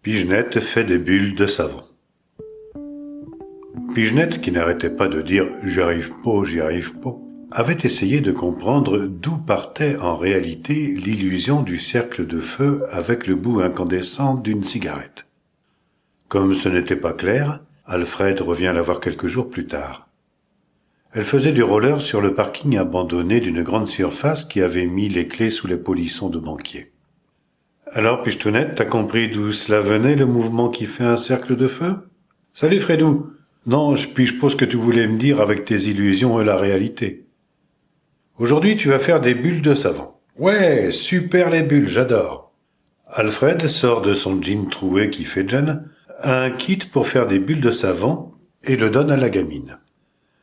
Pigenette fait des bulles de savon. Pigenette, qui n'arrêtait pas de dire « j'y arrive pas », avait essayé de comprendre d'où partait en réalité l'illusion du cercle de feu avec le bout incandescent d'une cigarette. Comme ce n'était pas clair, Alfred revient la voir quelques jours plus tard. Elle faisait du roller sur le parking abandonné d'une grande surface qui avait mis les clés sous les polissons de banquier. « Alors, Pichetounette, t'as compris d'où cela venait, le mouvement qui fait un cercle de feu ? Salut, Fredou. Non, je pige pas ce que tu voulais me dire avec tes illusions et la réalité. Aujourd'hui, tu vas faire des bulles de savon. Ouais, super les bulles, j'adore. » Alfred sort de son jean troué qui fait gêne un kit pour faire des bulles de savon et le donne à la gamine.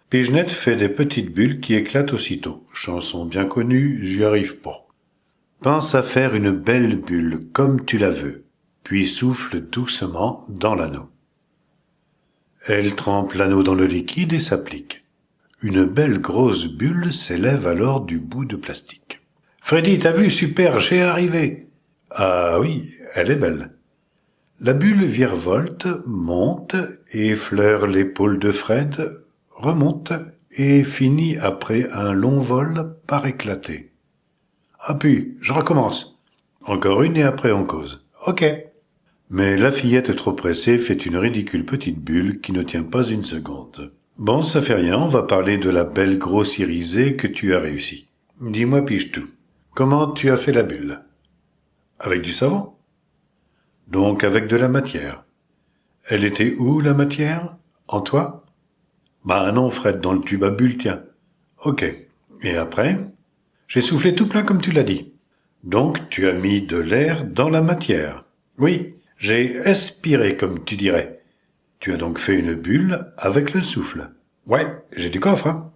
Pigenette fait des petites bulles qui éclatent aussitôt. Chanson bien connue, j'y arrive pas. Pense à faire une belle bulle comme tu la veux, puis souffle doucement dans l'anneau. Elle trempe l'anneau dans le liquide et s'applique. Une belle grosse bulle s'élève alors du bout de plastique. « Freddy, t'as vu, super, j'ai arrivé !»« Ah oui, elle est belle. » La bulle virevolte, monte, effleure l'épaule de Fred, remonte et finit après un long vol par éclater. « Ah puis, je recommence. » Encore une et après on cause. « Ok. » Mais la fillette trop pressée fait une ridicule petite bulle qui ne tient pas une seconde. « Bon, ça fait rien, on va parler de la belle grosse irisée que tu as réussi. Dis-moi, Pichetou, comment tu as fait la bulle ? Avec du savon ? Donc avec de la matière. Elle était où, la matière ? En toi ? Bah non, Fred, dans le tube à bulle, tiens. Ok. Et après ? J'ai soufflé tout plein comme tu l'as dit. Donc tu as mis de l'air dans la matière. Oui, j'ai expiré comme tu dirais. Tu as donc fait une bulle avec le souffle. Ouais, j'ai du coffre, hein.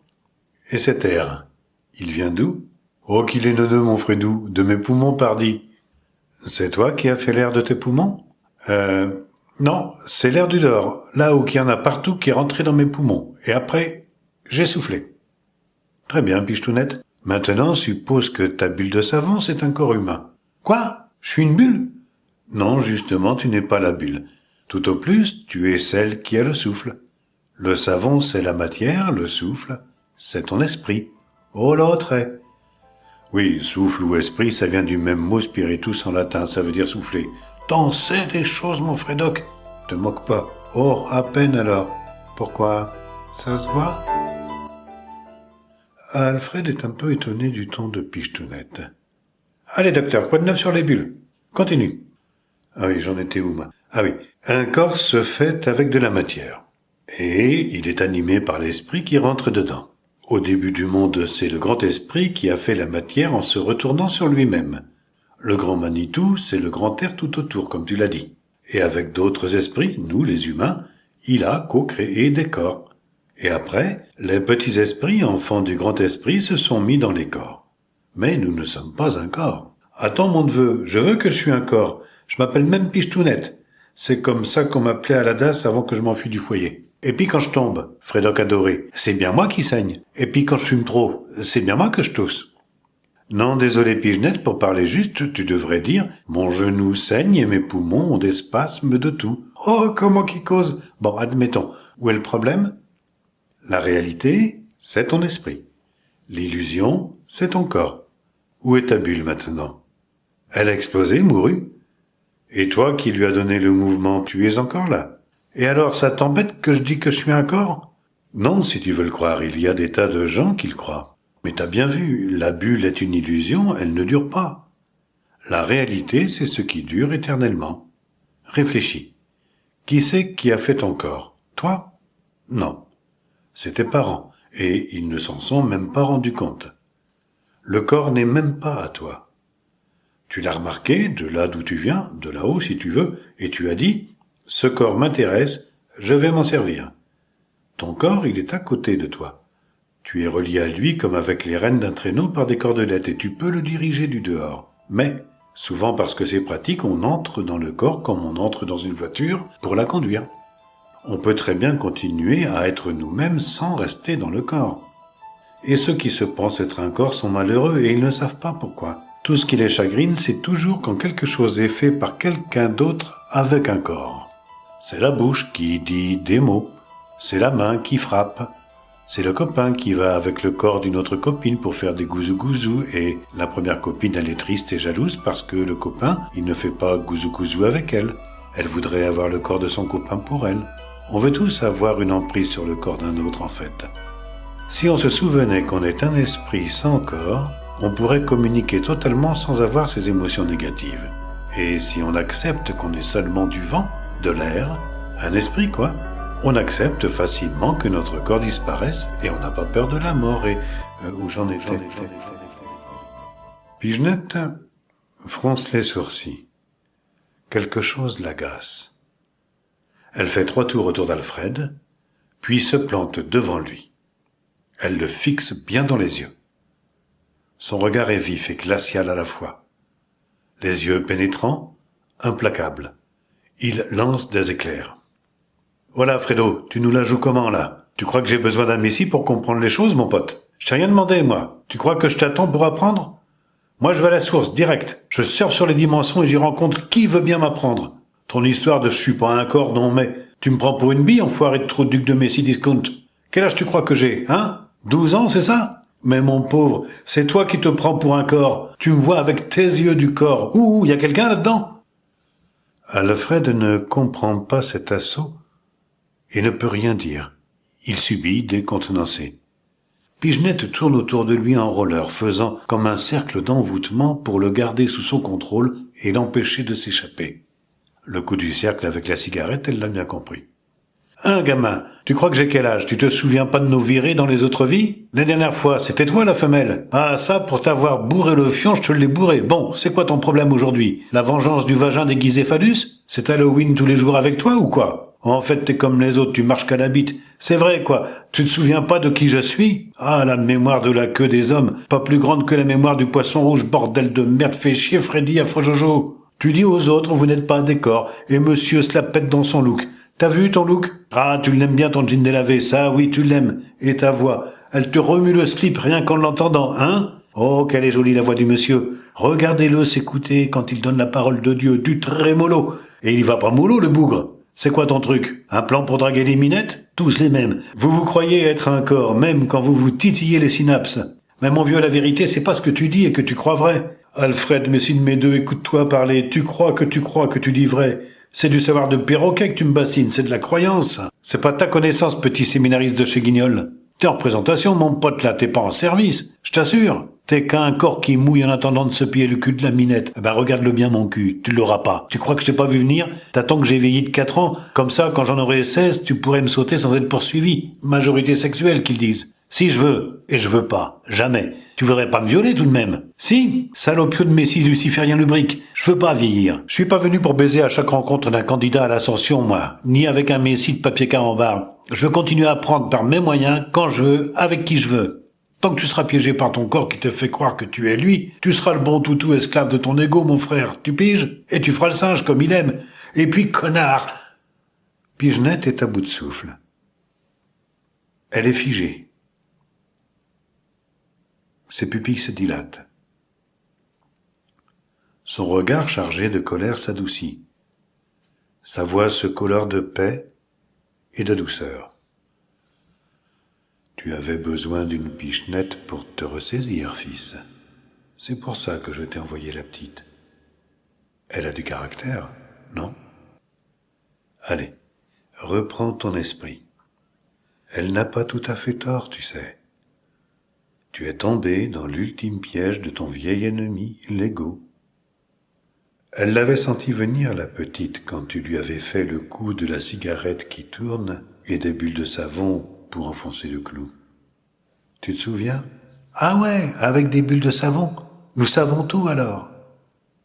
Et cet air, il vient d'où ? Oh, qu'il est neuneux, mon Fredou, de mes poumons, pardi. C'est toi qui as fait l'air de tes poumons ? Non, c'est l'air du dehors, là où il y en a partout qui est rentré dans mes poumons. Et après, j'ai soufflé. Très bien, Pichetounette. Maintenant, suppose que ta bulle de savon, c'est un corps humain. Quoi ? Je suis une bulle ? Non, justement, tu n'es pas la bulle. Tout au plus, tu es celle qui a le souffle. Le savon, c'est la matière, le souffle, c'est ton esprit. Oh, l'autre est. Oui, souffle ou esprit, ça vient du même mot spiritus en latin, ça veut dire souffler. T'en sais des choses, mon Frédoc. Te moque pas. Oh, à peine alors. Pourquoi ? Ça se voit ? Alfred est un peu étonné du ton de Pichetounette. Allez, docteur, quoi de neuf sur les bulles ? Continue. Ah oui, j'en étais où, moi ? Ah oui, un corps se fait avec de la matière. Et il est animé par l'esprit qui rentre dedans. Au début du monde, c'est le grand esprit qui a fait la matière en se retournant sur lui-même. Le grand Manitou, c'est le grand air tout autour, comme tu l'as dit. Et avec d'autres esprits, nous, les humains, il a co-créé des corps. Et après, les petits esprits, enfants du grand esprit, se sont mis dans les corps. Mais nous ne sommes pas un corps. Attends, mon neveu, je veux que je suis un corps. Je m'appelle même Pichetounette. C'est comme ça qu'on m'appelait à la DAS avant que je m'enfuis du foyer. Et puis quand je tombe, Frédoc adoré, c'est bien moi qui saigne. Et puis quand je fume trop, c'est bien moi que je tousse. Non, désolé Pigenette, pour parler juste, tu devrais dire « Mon genou saigne et mes poumons ont des spasmes de tout. » Oh, comment qui cause ? Bon, admettons. Où est le problème ? La réalité, c'est ton esprit. L'illusion, c'est ton corps. Où est ta bulle maintenant ? Elle a explosé, mourue. Et toi qui lui as donné le mouvement, tu es encore là. Et alors, ça t'embête que je dis que je suis un corps ? Non, si tu veux le croire, il y a des tas de gens qui le croient. Mais t'as bien vu, la bulle est une illusion, elle ne dure pas. La réalité, c'est ce qui dure éternellement. Réfléchis. Qui c'est qui a fait ton corps ? Toi ? Non. C'est tes parents, et ils ne s'en sont même pas rendus compte. Le corps n'est même pas à toi. Tu l'as remarqué, de là d'où tu viens, de là-haut si tu veux, et tu as dit « Ce corps m'intéresse, je vais m'en servir ». Ton corps, il est à côté de toi. Tu es relié à lui comme avec les rênes d'un traîneau par des cordelettes, et tu peux le diriger du dehors. Mais, souvent parce que c'est pratique, on entre dans le corps comme on entre dans une voiture pour la conduire. On peut très bien continuer à être nous-mêmes sans rester dans le corps. Et ceux qui se pensent être un corps sont malheureux et ils ne savent pas pourquoi. Tout ce qui les chagrine, c'est toujours quand quelque chose est fait par quelqu'un d'autre avec un corps. C'est la bouche qui dit des mots, c'est la main qui frappe, c'est le copain qui va avec le corps d'une autre copine pour faire des gouzou-gouzou et la première copine, elle est triste et jalouse parce que le copain, il ne fait pas gouzou-gouzou avec elle. Elle voudrait avoir le corps de son copain pour elle. On veut tous avoir une emprise sur le corps d'un autre en fait. Si on se souvenait qu'on est un esprit sans corps, on pourrait communiquer totalement sans avoir ces émotions négatives. Et si on accepte qu'on est seulement du vent, de l'air, un esprit quoi, on accepte facilement que notre corps disparaisse et on n'a pas peur de la mort et... où j'en étais. Pigenette fronce les sourcils. Quelque chose l'agace. Elle fait 3 tours autour d'Alfred, puis se plante devant lui. Elle le fixe bien dans les yeux. Son regard est vif et glacial à la fois. Les yeux pénétrants, implacables. Il lance des éclairs. Voilà, Fredo, tu nous la joues comment, là? Tu crois que j'ai besoin d'un messie pour comprendre les choses, mon pote? Je t'ai rien demandé, moi. Tu crois que je t'attends pour apprendre? Moi, je vais à la source, direct. Je surfe sur les dimensions et j'y rencontre qui veut bien m'apprendre. Ton histoire de je suis pas un corps, non mais... Tu me prends pour une bille, enfoiré de trop duc de Messi discount. Quel âge tu crois que j'ai, hein? 12 ans, c'est ça? Mais mon pauvre, c'est toi qui te prends pour un corps. Tu me vois avec tes yeux du corps. Ouh, y a quelqu'un là-dedans? Alfred ne comprend pas cet assaut et ne peut rien dire. Il subit décontenancé. Pigenette tourne autour de lui en roller, faisant comme un cercle d'envoûtement pour le garder sous son contrôle et l'empêcher de s'échapper. Le coup du cercle avec la cigarette, elle l'a bien compris. Hein, gamin, tu crois que j'ai quel âge? Tu te souviens pas de nos virées dans les autres vies? La dernière fois, c'était toi la femelle. Ah, ça, pour t'avoir bourré le fion, je te l'ai bourré. Bon, c'est quoi ton problème aujourd'hui? La vengeance du vagin déguisé phallus? C'est Halloween tous les jours avec toi ou quoi? En fait, t'es comme les autres, tu marches qu'à la bite. C'est vrai, quoi. Tu te souviens pas de qui je suis? Ah, la mémoire de la queue des hommes, pas plus grande que la mémoire du poisson rouge, bordel de merde, fais chier Freddy Afro-Jojo. Tu dis aux autres, vous n'êtes pas un décor, et monsieur se la pète dans son look. T'as vu ton look? Ah, tu l'aimes bien ton jean délavé, ça, oui, tu l'aimes. Et ta voix, elle te remue le slip rien qu'en l'entendant, hein? Oh, quelle est jolie la voix du monsieur. Regardez-le s'écouter quand il donne la parole de Dieu, du trémolo. Et il va pas mollo, le bougre. C'est quoi ton truc? Un plan pour draguer les minettes? Tous les mêmes. Vous vous croyez être un corps, même quand vous vous titillez les synapses. Mais mon vieux, la vérité, c'est pas ce que tu dis et que tu crois vrai. Alfred, Messine, mes deux, écoute-toi parler. Tu crois que tu dis vrai. C'est du savoir de perroquet que tu me bassines, c'est de la croyance. C'est pas ta connaissance, petit séminariste de chez Guignol. T'es en représentation, mon pote, là, t'es pas en service. Je t'assure. T'es qu'un corps qui mouille en attendant de se piller le cul de la minette. Eh ben, regarde-le bien, mon cul. Tu l'auras pas. Tu crois que je t'ai pas vu venir? T'attends que j'ai vieilli de 4 ans. Comme ça, quand j'en aurai 16, tu pourrais me sauter sans être poursuivi. Majorité sexuelle, qu'ils disent. Si je veux. Et je veux pas. Jamais. Tu voudrais pas me violer, tout de même? Si. Salopio de Messie luciférien lubrique. Je veux pas vieillir. Je suis pas venu pour baiser à chaque rencontre d'un candidat à l'ascension, moi. Ni avec un Messie de papier carambar. Je veux continuer à apprendre par mes moyens, quand je veux, avec qui je veux. Tant que tu seras piégé par ton corps qui te fait croire que tu es lui, tu seras le bon toutou esclave de ton ego, mon frère. Tu piges? Et tu feras le singe comme il aime. Et puis, connard! Pigenette est à bout de souffle. Elle est figée. Ses pupilles se dilatent. Son regard chargé de colère s'adoucit. Sa voix se colore de paix et de douceur. Tu avais besoin d'une pichenette pour te ressaisir, fils. C'est pour ça que je t'ai envoyé la petite. Elle a du caractère, non? Allez, reprends ton esprit. Elle n'a pas tout à fait tort, tu sais. Tu es tombé dans l'ultime piège de ton vieil ennemi, l'ego. Elle l'avait senti venir, la petite, quand tu lui avais fait le coup de la cigarette qui tourne et des bulles de savon pour enfoncer le clou. Tu te souviens? Ah ouais, avec des bulles de savon. Nous savons tout alors.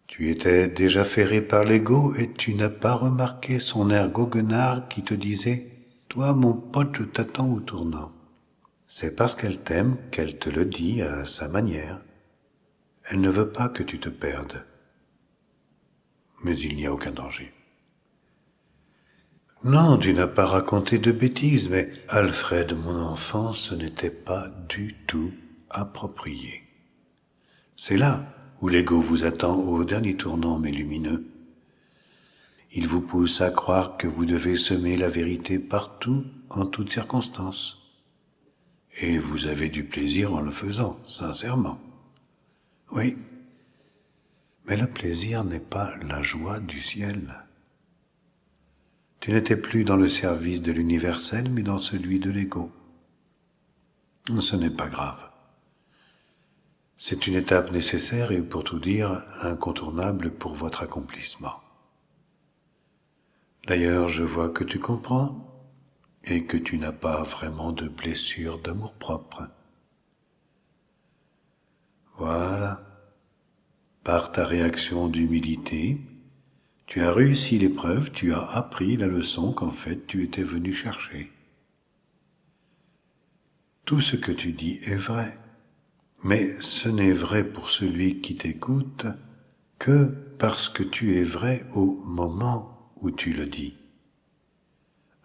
Tu étais déjà ferré par l'ego et tu n'as pas remarqué son air goguenard qui te disait « Toi, mon pote, je t'attends au tournant ». C'est parce qu'elle t'aime qu'elle te le dit à sa manière. Elle ne veut pas que tu te perdes. Mais il n'y a aucun danger. Non, tu n'as pas raconté de bêtises, mais Alfred, mon enfant, ce n'était pas du tout approprié. C'est là où l'ego vous attend au dernier tournant mais lumineux. Il vous pousse à croire que vous devez semer la vérité partout, en toutes circonstances. Et vous avez du plaisir en le faisant, sincèrement. Oui, mais le plaisir n'est pas la joie du ciel. Tu n'étais plus dans le service de l'universel, mais dans celui de l'ego. Ce n'est pas grave. C'est une étape nécessaire et, pour tout dire, incontournable pour votre accomplissement. D'ailleurs, je vois que tu comprends et que tu n'as pas vraiment de blessure d'amour-propre. Voilà. Par ta réaction d'humilité, tu as réussi l'épreuve, tu as appris la leçon qu'en fait tu étais venu chercher. Tout ce que tu dis est vrai, mais ce n'est vrai pour celui qui t'écoute que parce que tu es vrai au moment où tu le dis.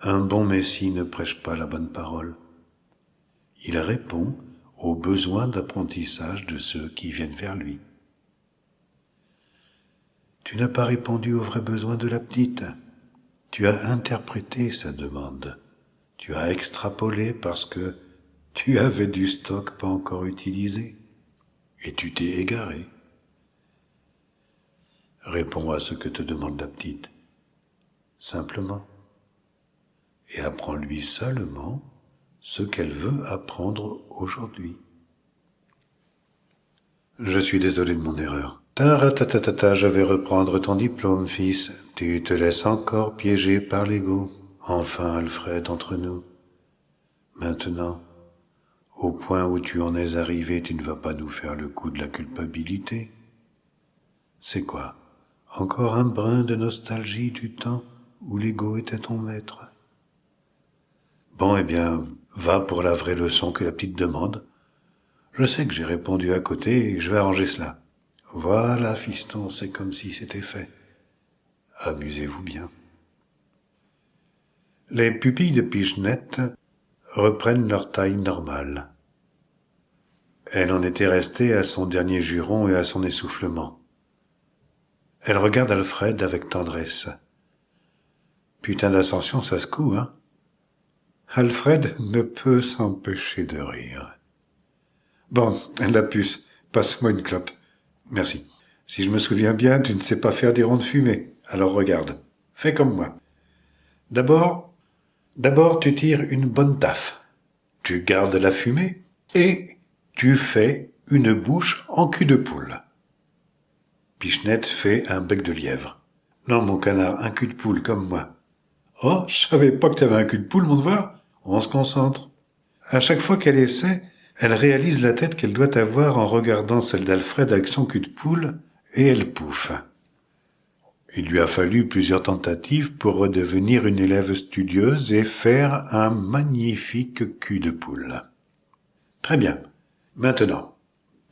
Un bon Messie ne prêche pas la bonne parole. Il répond aux besoins d'apprentissage de ceux qui viennent vers lui. Tu n'as pas répondu aux vrais besoins de la petite. Tu as interprété sa demande. Tu as extrapolé parce que tu avais du stock pas encore utilisé. Et tu t'es égaré. Réponds à ce que te demande la petite. Simplement. Et apprends-lui seulement ce qu'elle veut apprendre aujourd'hui. Je suis désolé de mon erreur. Taratatata, je vais reprendre ton diplôme, fils. Tu te laisses encore piéger par l'ego. Enfin, Alfred, entre nous. Maintenant, au point où tu en es arrivé, tu ne vas pas nous faire le coup de la culpabilité. C'est quoi? Encore un brin de nostalgie du temps où l'ego était ton maître? Bon, eh bien, va pour la vraie leçon que la petite demande. Je sais que j'ai répondu à côté et je vais arranger cela. Voilà, fiston, c'est comme si c'était fait. Amusez-vous bien. Les pupilles de Pichenette reprennent leur taille normale. Elle en était restée à son dernier juron et à son essoufflement. Elle regarde Alfred avec tendresse. Putain d'ascension, ça secoue, hein? Alfred ne peut s'empêcher de rire. Bon, la puce, passe-moi une clope. Merci. Si je me souviens bien, tu ne sais pas faire des ronds de fumée. Alors regarde, fais comme moi. D'abord, tu tires une bonne taffe. Tu gardes la fumée et tu fais une bouche en cul de poule. Pichenette fait un bec de lièvre. Non, mon canard, un cul de poule comme moi. Oh, je savais pas que tu avais un cul de poule, mon devoir. On se concentre. À chaque fois qu'elle essaie, elle réalise la tête qu'elle doit avoir en regardant celle d'Alfred avec son cul de poule, et elle pouffe. Il lui a fallu plusieurs tentatives pour redevenir une élève studieuse et faire un magnifique cul de poule. Très bien. Maintenant,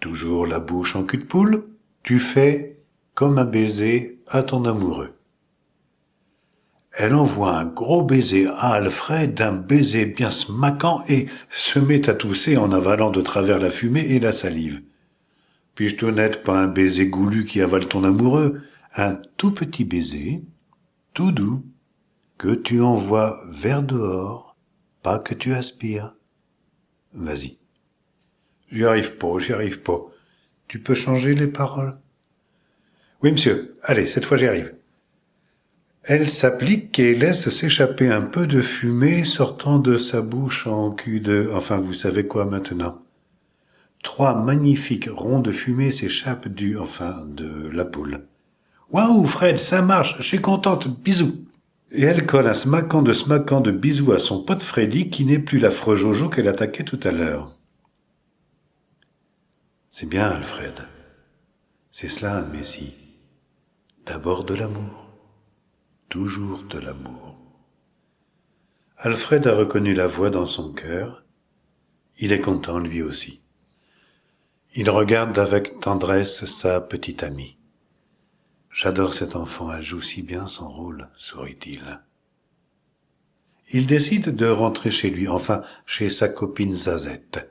toujours la bouche en cul de poule, tu fais comme un baiser à ton amoureux. Elle envoie un gros baiser à Alfred, un baiser bien smaquant, et se met à tousser en avalant de travers la fumée et la salive. Puis-je t'honnête, pas un baiser goulu qui avale ton amoureux, un tout petit baiser, tout doux, que tu envoies vers dehors, pas que tu aspires. Vas-y. J'y arrive pas. Tu peux changer les paroles? Oui, monsieur. Allez, cette fois j'y arrive. Elle s'applique et laisse s'échapper un peu de fumée sortant de sa bouche en cul de... Enfin, vous savez quoi maintenant. 3 magnifiques ronds de fumée s'échappent de la poule. Waouh, Fred, ça marche, je suis contente, bisous. Et elle colle un smaquant de bisous à son pote Freddy qui n'est plus l'affreux Jojo qu'elle attaquait tout à l'heure. C'est bien, Alfred. C'est cela, un messie. D'abord de l'amour. Toujours de l'amour. Alfred a reconnu la voix dans son cœur. Il est content lui aussi. Il regarde avec tendresse sa petite amie. J'adore cet enfant, elle joue si bien son rôle, sourit-il. Il décide de rentrer chez lui, enfin chez sa copine Zazette.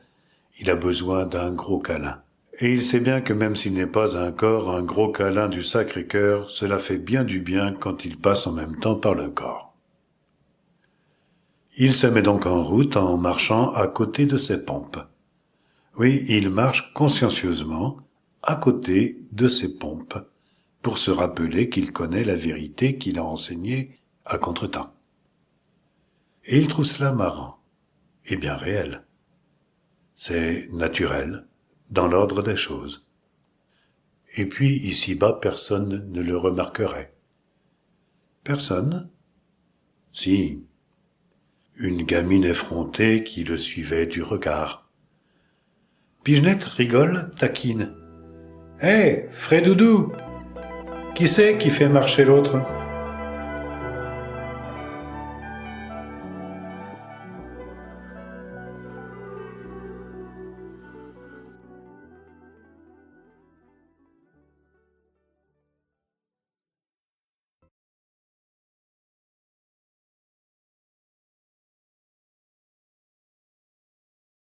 Il a besoin d'un gros câlin. Et il sait bien que même s'il n'est pas un corps, un gros câlin du Sacré-Cœur, cela fait bien du bien quand il passe en même temps par le corps. Il se met donc en route en marchant à côté de ses pompes. Oui, il marche consciencieusement à côté de ses pompes pour se rappeler qu'il connaît la vérité qu'il a enseignée à contretemps. Et il trouve cela marrant et bien réel. C'est naturel, dans l'ordre des choses. Et puis, ici-bas, personne ne le remarquerait. Personne? Si. Une gamine effrontée qui le suivait du regard. Pigenette rigole, taquine. « Hé, Frédoudou, qui c'est qui fait marcher l'autre ?»